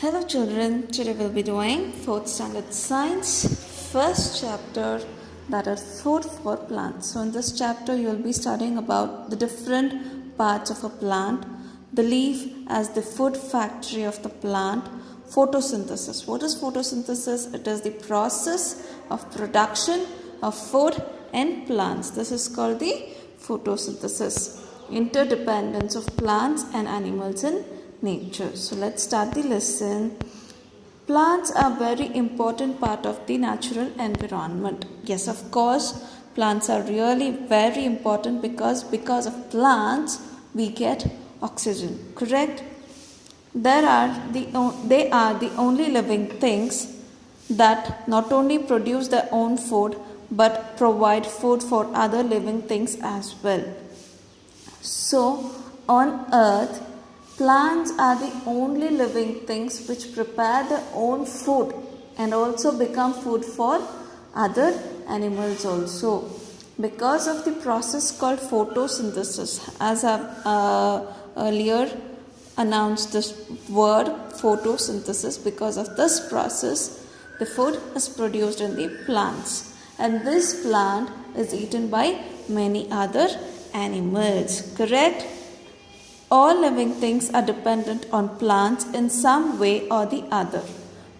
Hello children, today we'll be doing 4th standard science, first chapter, that is food for plants. So in this chapter you will be studying about the different parts of a plant, the leaf as the food factory of the plant, photosynthesis. What is photosynthesis? It is the process of production of food in plants. This is called the photosynthesis. Interdependence of plants and animals in nature. So let's start the lesson. Plants are very important part of the natural environment. Yes, of course, plants are really very important because of plants we get oxygen. Correct? They are the only living things that not only produce their own food but provide food for other living things as well. So on earth, plants are the only living things which prepare their own food and also become food for other animals also. Because of the process called photosynthesis, as I've earlier announced this word photosynthesis, because of this process the food is produced in the plants, and this plant is eaten by many other animals. Correct? All living things are dependent on plants in some way or the other.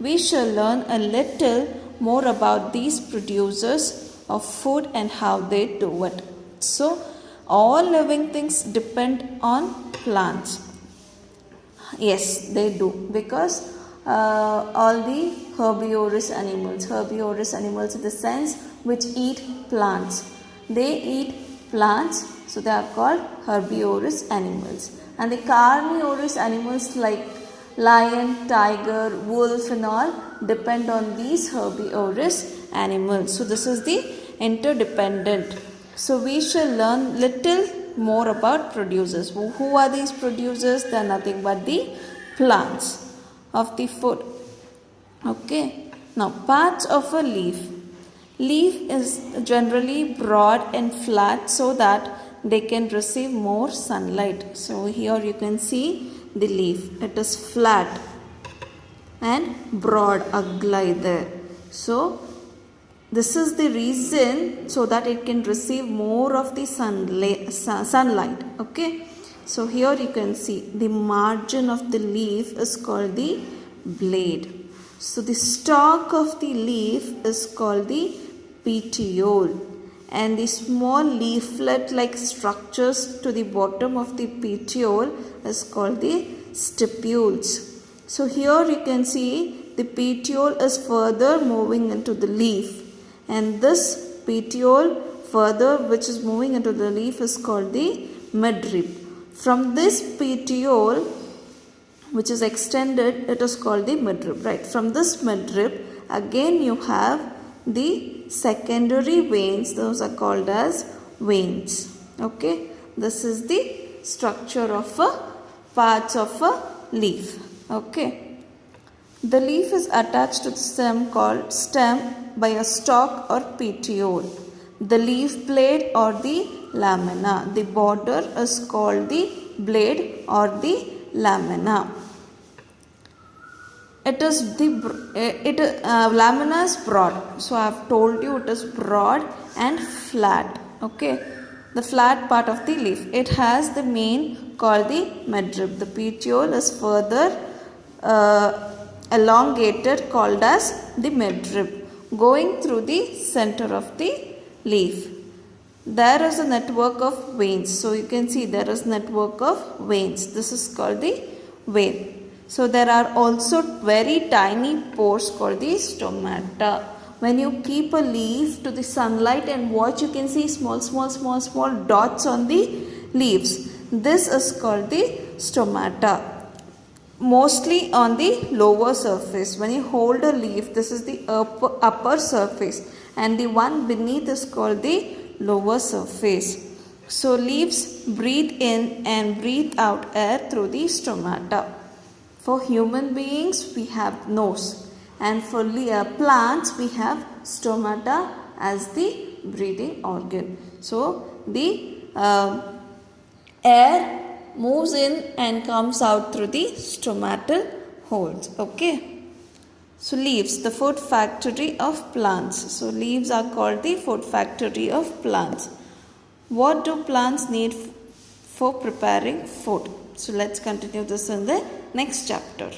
We shall learn a little more about these producers of food and how they do it. So, all living things depend on plants. Yes, they do, because all the herbivorous animals in the sense which eat plants, they eat plants, so they are called herbivorous animals. And the carnivorous animals like lion, tiger, wolf and all depend on these herbivorous animals. So this is the interdependent. So we shall learn little more about producers. Who are these producers? They are nothing but the plants of the food. Okay. Now parts of a leaf. Leaf is generally broad and flat so that they can receive more sunlight. So here you can see the leaf. It is flat and broad, ugly there. So this is the reason, so that it can receive more of the sunlight. Okay. So here you can see the margin of the leaf is called the blade. So the stalk of the leaf is called the petiole. And the small leaflet-like structures to the bottom of the petiole is called the stipules. So here you can see the petiole is further moving into the leaf, and this petiole further which is moving into the leaf is called the midrib. From this petiole which is extended, it is called the midrib, right? From this midrib again you have the secondary veins, those are called as veins. Okay, this is the structure of parts of a leaf. Okay, the leaf is attached to the stem called stem by a stalk or petiole. The leaf blade or the lamina. The border is called the blade or the lamina. Lamina is broad. So I have told you it is broad and flat. Okay, the flat part of the leaf. It has the main called the midrib. The petiole is further elongated, called as the midrib, going through the center of the leaf. There is a network of veins. So you can see there is network of veins. This is called the vein. So there are also very tiny pores called the stomata. When you keep a leaf to the sunlight and watch, you can see small dots on the leaves. This is called the stomata. Mostly on the lower surface. When you hold a leaf, this is the upper surface, and the one beneath is called the lower surface. So leaves breathe in and breathe out air through the stomata. For human beings, we have nose, and for plants, we have stomata as the breathing organ. So the air moves in and comes out through the stomatal holds. Okay. So leaves, the food factory of plants. So leaves are called the food factory of plants. What do plants need for preparing food? So let's continue this in the next chapter.